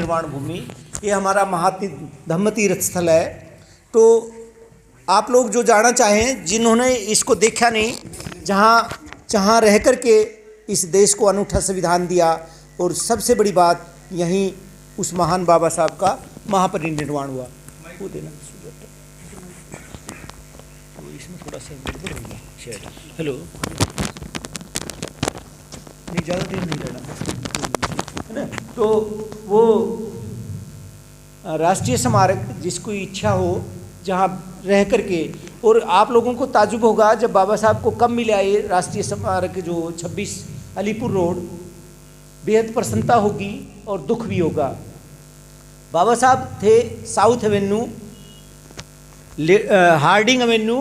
महापरिनिर्वाण भूमि, ये हमारा धम्म तीर्थ स्थल है। तो आप लोग जो जाना चाहें, जिन्होंने इसको देखा नहीं, जहाँ रह कर के इस देश को अनूठा संविधान दिया, और सबसे बड़ी बात यहीं उस महान बाबा साहब का महापरिनिर्वाण हुआ। वो देना इसमें थोड़ा सा गड़बड़ हो गया शेयर। हेलो, नहीं ज़्यादा देर नहीं लेना है ना। तो वो राष्ट्रीय स्मारक, जिसको इच्छा हो जहाँ रह करके, और आप लोगों को ताजुब होगा जब बाबा साहब को कब मिला ये राष्ट्रीय स्मारक जो 26 अलीपुर रोड, बेहद प्रसन्नता होगी और दुख भी होगा। बाबा साहब थे South Avenue, Harding Avenue,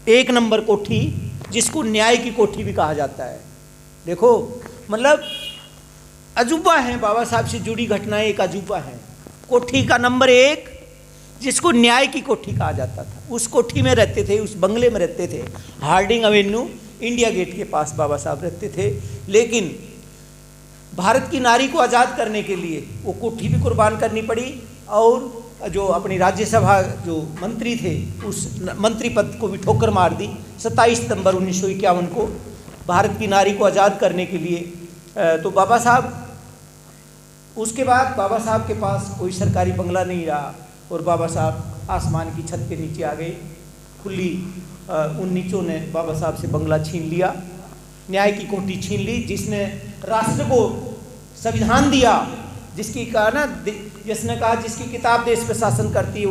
1 number कोठी, जिसको न्याय की कोठी भी कहा जाता है। देखो, मतलब अजूबा है, बाबा साहब से जुड़ी घटनाएं एक अजूबा है। कोठी का नंबर 1, जिसको न्याय की कोठी कहा जाता था, उस कोठी में रहते थे, उस बंगले में रहते थे। हार्डिंग एवेन्यू, इंडिया गेट के पास बाबा साहब रहते थे। लेकिन भारत की नारी को आज़ाद करने के लिए वो कोठी भी कुर्बान करनी पड़ी, और जो अपनी राज्यसभा जो मंत्री थे, उस मंत्री पद को भी ठोकर मार दी 27 सितंबर 1951 को, भारत की नारी को आज़ाद करने के लिए। तो बाबा साहब, उसके बाद बाबा साहब के पास कोई सरकारी बंगला नहीं रहा, और बाबा साहब आसमान की छत के नीचे आ गए। खुली उन नीचों ने बाबा साहब से बंगला छीन लिया, न्याय की कोठी छीन ली, जिसने राष्ट्र को संविधान दिया, जिसकी कहा ना, जिसने कहा जिसकी किताब देश पे शासन करती है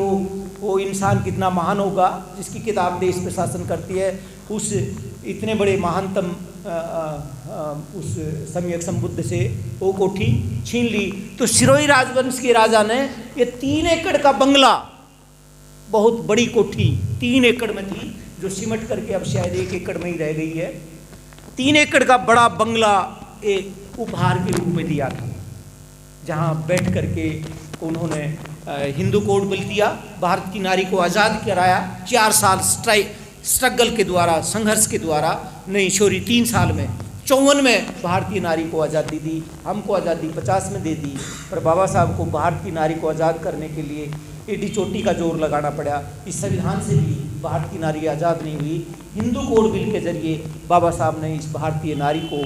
वो इंसान कितना महान होगा, जिसकी किताब देश पे शासन करती है, उस इतने बड़े महानतम उस सम्यक संबुद्ध से वो कोठी छीन ली। तो सिरोही राजवंश के राजा ने ये 3 एकड़ का बंगला, बहुत बड़ी कोठी 3 एकड़ में थी, जो सिमट करके अब शायद 1 एकड़ में ही रह गई है। 3 एकड़ का बड़ा बंगला एक उपहार के रूप में दिया था, जहाँ बैठ करके उन्होंने हिंदू कोड बिल दिया, भारत की नारी को आज़ाद कराया। 4 साल स्ट्रगल के द्वारा, संघर्ष के द्वारा, नहीं सॉरी 3 साल में, 54 में भारतीय नारी को आज़ादी दी। हमको आज़ादी 50 में दे दी, पर बाबा साहब को भारत की नारी को आज़ाद करने के लिए एडी चोटी का जोर लगाना पड़ा। इस संविधान से भी भारत की नारी आज़ाद नहीं हुई। हिंदू कोड बिल के जरिए बाबा साहब ने इस भारतीय नारी को,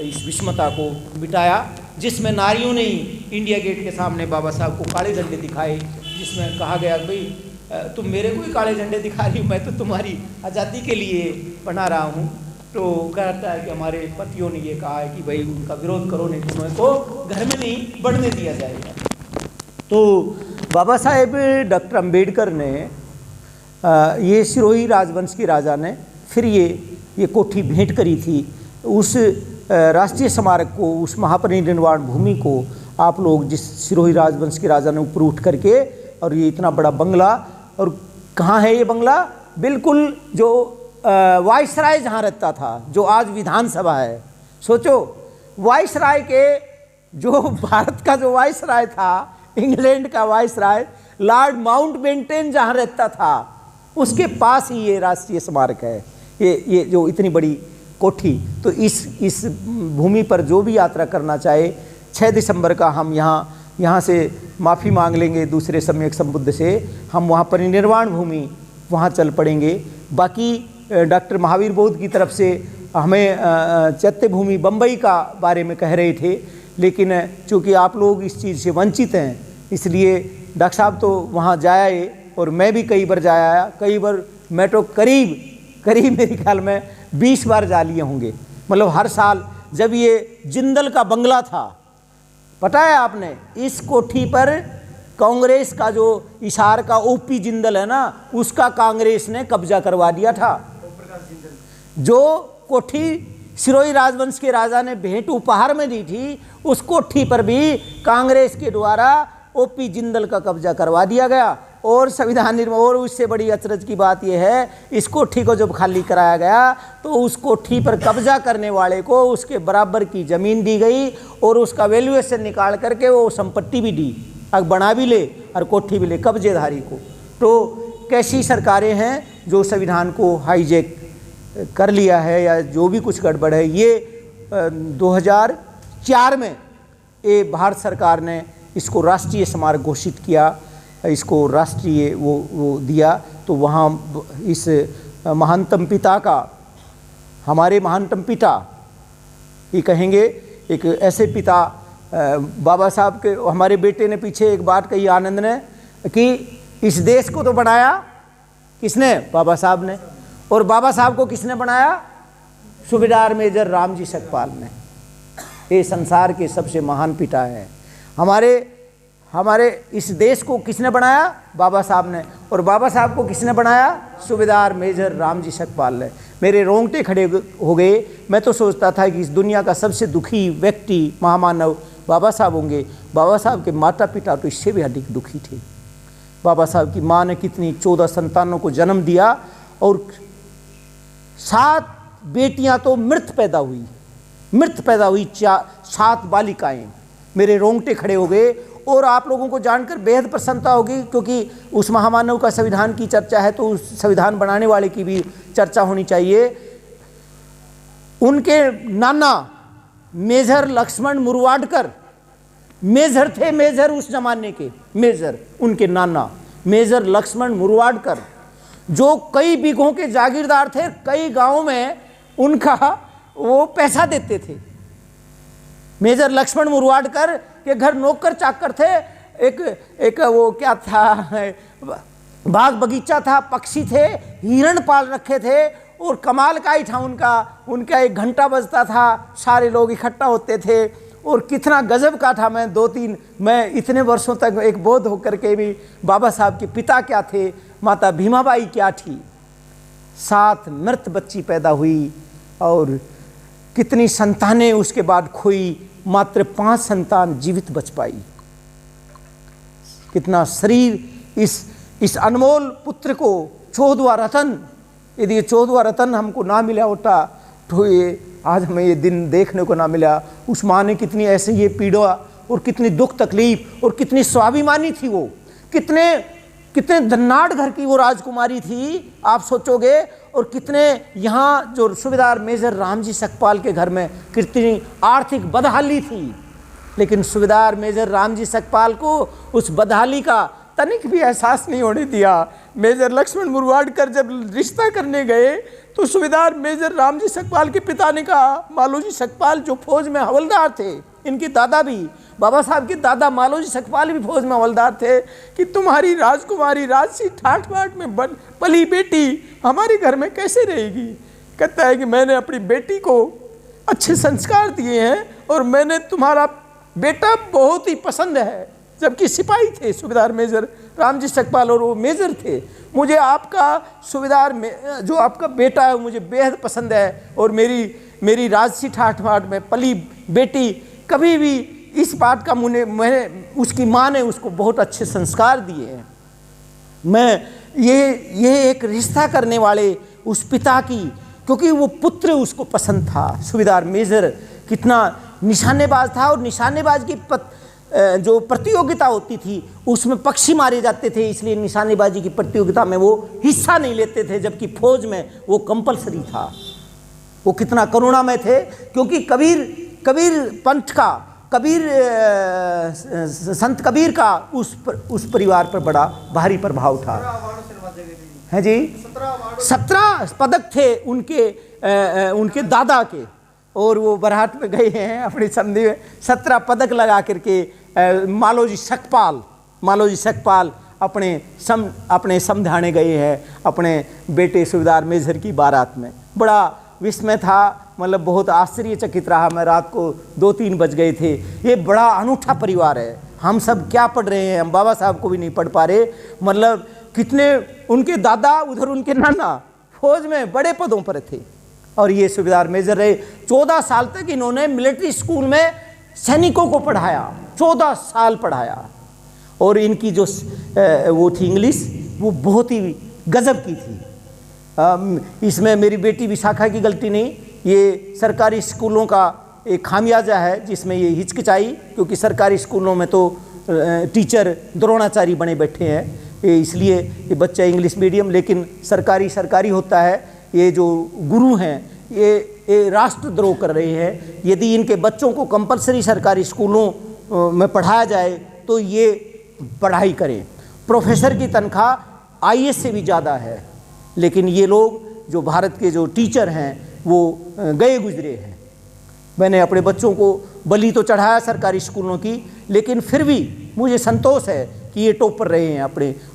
इस विषमता को मिटाया, जिसमें नारियों ने ही इंडिया गेट के सामने बाबा साहब को काले झंडे दिखाए, जिसमें कहा गया भाई तुम मेरे को ही काले झंडे दिखा रही हो, मैं तो तुम्हारी आज़ादी के लिए बना रहा हूँ। तो कहता है कि हमारे पतियों ने ये कहा है कि भाई उनका विरोध करो, नहीं तुम्हें को घर में नहीं बढ़ने दिया जाएगा। तो बाबा साहेब डॉक्टर अंबेडकर ने ये सिरोही राजवंश के राजा ने फिर ये कोठी भेंट करी थी। उस राष्ट्रीय स्मारक को, उस महापरिनिर्वाण भूमि को आप लोग, जिस सिरोही राजवंश के राजा ने ऊपर उठ करके, और ये इतना बड़ा बंगला, और कहाँ है ये बंगला? बिल्कुल जो वायसराय जहाँ रहता था, जो आज विधानसभा है। सोचो, वायसराय के, जो भारत का जो वायसराय था, इंग्लैंड का वायसराय लॉर्ड माउंटबेटन जहाँ रहता था, उसके पास ही ये राष्ट्रीय स्मारक है। ये जो इतनी बड़ी कोठी। तो इस भूमि पर जो भी यात्रा करना चाहे, 6 दिसंबर का हम यहाँ से माफ़ी मांग लेंगे दूसरे सम्यक संबुद्ध से, हम वहाँ परिनिर्वाण भूमि वहाँ चल पड़ेंगे। बाकी डॉक्टर महावीर बौद्ध की तरफ से हमें चैत्य भूमि बम्बई का बारे में कह रहे थे, लेकिन चूँकि आप लोग इस चीज़ से वंचित हैं, इसलिए डॉक्टर साहब तो वहाँ जाए, और मैं भी कई बार जाया, कई बार मैं तो करीब मेरे ख्याल में 20 बार जा लिए होंगे। मतलब हर साल जब ये जिंदल का बंगला था, पता है आपने, इस कोठी पर कांग्रेस का जो इशार का ओपी जिंदल है ना, उसका कांग्रेस ने कब्जा करवा दिया था। जो कोठी सिरोही राजवंश के राजा ने भेंट उपहार में दी थी, उस कोठी पर भी कांग्रेस के द्वारा ओपी जिंदल का कब्जा करवा दिया गया। और संविधान निर्माण, और उससे बड़ी अचरज की बात यह है, इस कोठी को जब खाली कराया गया तो उस कोठी पर कब्जा करने वाले को उसके बराबर की ज़मीन दी गई, और उसका वैल्यूएशन निकाल करके वो संपत्ति भी दी, अब बना भी ले और कोठी भी ले कब्जेधारी को। तो कैसी सरकारें हैं जो संविधान को हाईजैक कर लिया है, या जो भी कुछ गड़बड़ है। ये 2004 में ये भारत सरकार ने इसको राष्ट्रीय स्मारक घोषित किया, इसको राष्ट्रीय वो दिया। तो वहाँ इस महानतम पिता का, हमारे महानतम पिता ये कहेंगे, एक ऐसे पिता बाबा साहब के, हमारे बेटे ने पीछे एक बात कही आनंद ने कि इस देश को तो बनाया किसने? बाबा साहब ने। और बाबा साहब को किसने बनाया? सूबेदार मेजर रामजी सकपाल ने। ये संसार के सबसे महान पिता है। हमारे इस देश को किसने बनाया? बाबा साहब ने। और बाबा साहब को किसने बनाया? सूबेदार मेजर रामजी सकपाल ने। मेरे रोंगटे खड़े हो गए। मैं तो सोचता था कि इस दुनिया का सबसे दुखी व्यक्ति, महामानव बाबा साहब होंगे। बाबा साहब के माता पिता तो इससे भी अधिक दुखी थे। बाबा साहब की माँ ने कितनी 14 संतानों को जन्म दिया और 7 बेटियां तो मृत पैदा हुई, 7 बालिकाएं। मेरे रोंगटे खड़े हो गए। और आप लोगों को जानकर बेहद प्रसन्नता होगी, क्योंकि उस महामानव का संविधान की चर्चा है तो उस संविधान बनाने वाले की भी चर्चा होनी चाहिए। उनके नाना मेजर लक्ष्मण मुरवाडकर मेजर थे, मेजर उस जमाने के मेजर, उनके नाना मेजर लक्ष्मण मुरवाडकर, जो कई बीघों के जागीरदार थे। कई गांवों में उनका वो पैसा देते थे। मेजर लक्ष्मण मुरवाडकर के घर नौकर चाकर थे। एक वो क्या था, बाग बगीचा था, पक्षी थे, हिरण पाल रखे थे। और कमाल का ही था उनका एक घंटा बजता था, सारे लोग इकट्ठा होते थे। और कितना गजब का था। मैं इतने वर्षों तक एक बोध होकर के भी बाबा साहब के पिता क्या थे, माता भीमाबाई क्या थी। 7 मृत बच्ची पैदा हुई और कितनी संतानें उसके बाद खोई, मात्र 5 संतान जीवित बच पाई। कितना शरीर इस अनमोल पुत्र को 14वां रतन, यदि ये 14वां रतन हमको ना मिला होता तो ये आज हमें ये दिन देखने को ना मिला। उस माँ ने कितनी ऐसे ये पीड़ा और कितनी दुख तकलीफ और कितनी स्वाभिमानी थी वो, कितने धन्नाट घर की वो राजकुमारी थी आप सोचोगे। और कितने यहाँ जो सूबेदार मेजर रामजी सकपाल के घर में कितनी आर्थिक बदहाली थी, लेकिन सूबेदार मेजर रामजी सकपाल को उस बदहाली का तनिक भी एहसास नहीं होने दिया। मेजर लक्ष्मण मुरवाडकर जब रिश्ता करने गए तो सूबेदार मेजर रामजी सकपाल के पिता ने कहा, मालोजी सकपाल जो फौज में हवलदार थे, इनके दादा भी, बाबा साहब के दादा मालोजी सकपाल भी फौज में हवलदार थे, कि तुम्हारी राजकुमारी राजसी ठाठ बाट में पली बेटी हमारे घर में कैसे रहेगी। कहता है कि मैंने अपनी बेटी को अच्छे संस्कार दिए हैं और मैंने तुम्हारा बेटा बहुत ही पसंद है। जबकि सिपाही थे सूबेदार मेजर रामजी सकपाल और वो मेजर थे। मुझे आपका सूबेदार में जो आपका बेटा है मुझे बेहद पसंद है और मेरी राजसी ठाठ बाट में पली बेटी कभी भी इस बात का मैंने उसकी माँ ने उसको बहुत अच्छे संस्कार दिए हैं। मैं ये एक रिश्ता करने वाले उस पिता की, क्योंकि वो पुत्र उसको पसंद था। सूबेदार मेजर कितना निशानेबाज था और निशानेबाज की जो प्रतियोगिता होती थी उसमें पक्षी मारे जाते थे, इसलिए निशानेबाजी की प्रतियोगिता में वो हिस्सा नहीं लेते थे, जबकि फौज में वो कंपलसरी था। वो कितना करुणामय थे, क्योंकि कबीर पंथ का संत कबीर का उस परिवार पर बड़ा भारी प्रभाव था। है जी, 17 पदक थे उनके दादा के, और वो बारात में गए हैं अपनी संधि में 17 पदक लगा करके मालोजी सकपाल अपने समझाने गए हैं अपने बेटे सूबेदार मेजर की बारात में। बड़ा विस्मय था, मतलब बहुत आश्चर्यचकित रहा मैं। रात को 2-3 बज गए थे। ये बड़ा अनूठा परिवार है। हम सब क्या पढ़ रहे हैं, हम बाबा साहब को भी नहीं पढ़ पा रहे। मतलब कितने उनके दादा, उधर उनके नाना फौज में बड़े पदों पर थे और ये सूबेदार मेजर रहे। 14 साल तक इन्होंने मिलिट्री स्कूल में सैनिकों को पढ़ाया, 14 साल पढ़ाया। और इनकी जो वो थी इंग्लिश, वो बहुत ही गजब की थी। इसमें मेरी बेटी विशाखा की गलती नहीं, ये सरकारी स्कूलों का एक खामियाजा है जिसमें ये हिचकिचाई, क्योंकि सरकारी स्कूलों में तो टीचर द्रोणाचारी बने बैठे हैं, इसलिए ये बच्चा इंग्लिश मीडियम, लेकिन सरकारी होता है। ये जो गुरु हैं ये राष्ट्रद्रोह कर रहे हैं। यदि इनके बच्चों को कंपलसरी सरकारी स्कूलों में पढ़ाया जाए तो ये पढ़ाई करें। प्रोफेसर की तनख्वाह आईएएस से भी ज़्यादा है, लेकिन ये लोग जो भारत के जो टीचर हैं वो गए गुजरे हैं। मैंने अपने बच्चों को बलि तो चढ़ाया सरकारी स्कूलों की, लेकिन फिर भी मुझे संतोष है कि ये टॉपर रहे हैं,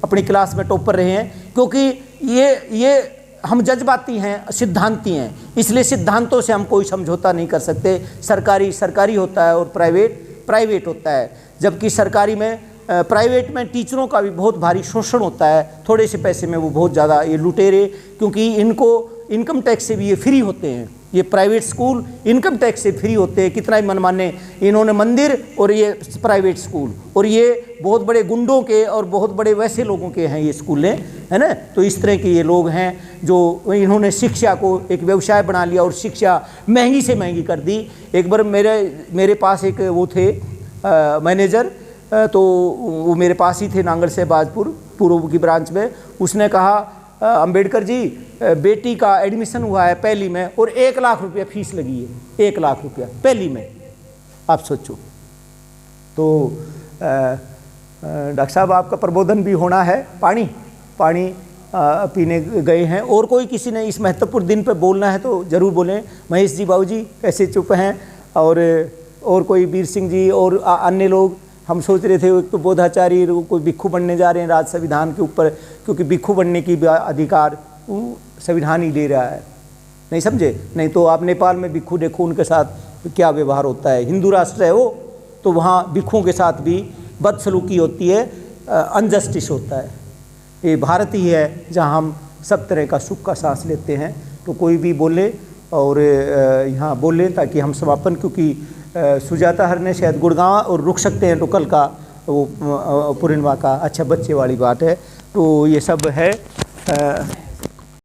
अपनी क्लास में टॉपर रहे हैं, क्योंकि ये हम जज्बाती हैं, सिद्धांती हैं, इसलिए सिद्धांतों से हम कोई समझौता नहीं कर सकते। सरकारी सरकारी होता है और प्राइवेट प्राइवेट होता है, जबकि सरकारी में प्राइवेट में टीचरों का भी बहुत भारी शोषण होता है। थोड़े से पैसे में वो बहुत ज़्यादा ये लुटेरे, क्योंकि इनको इनकम टैक्स से भी ये फ्री होते हैं। ये प्राइवेट स्कूल इनकम टैक्स से फ्री होते हैं, कितना ही मनमाने इन्होंने मंदिर और ये प्राइवेट स्कूल, और ये बहुत बड़े गुंडों के और बहुत बड़े वैसे लोगों के हैं ये स्कूलें, है ना। तो इस तरह के ये लोग हैं जो इन्होंने शिक्षा को एक व्यवसाय बना लिया और शिक्षा महंगी से महंगी कर दी। एक बार मेरे पास एक वो थे मैनेजर, तो वो मेरे पास ही थे नांगल से बाजपुर पूर्व की ब्रांच में। उसने कहा, अंबेडकर जी बेटी का एडमिशन हुआ है पहली में और 1 लाख रुपया फीस लगी है, 1 लाख रुपया पहली में, आप सोचो। तो डॉक्टर साहब आपका प्रबोधन भी होना है, पानी पीने गए हैं, और कोई किसी ने इस महत्वपूर्ण दिन पे बोलना है तो ज़रूर बोलें। महेश जी, बाबू जी कैसे चुप हैं, और कोई वीर सिंह जी और अन्य लोग। हम सोच रहे थे एक तो बोधाचारी कोई भिक्खू बनने जा रहे हैं राज संविधान के ऊपर, क्योंकि भिक्खू बनने की अधिकार संविधान ही दे रहा है, नहीं समझे। नहीं तो आप नेपाल में भिक्खू देखो उनके साथ क्या व्यवहार होता है। हिंदू राष्ट्र है वो, तो वहाँ भिक्खुओं के साथ भी बदसलूकी होती है, अनजस्टिस होता है। ये भारत ही है जहाँ हम सब तरह का सुख का सांस लेते हैं। तो कोई भी बोले और यहाँ बोले ताकि हम समापन, क्योंकि सुजाता हर ने शायद गुड़गांव और रुक सकते हैं, तो कल का वो पूर्णिमा का अच्छा बच्चे वाली बात है। तो ये सब है।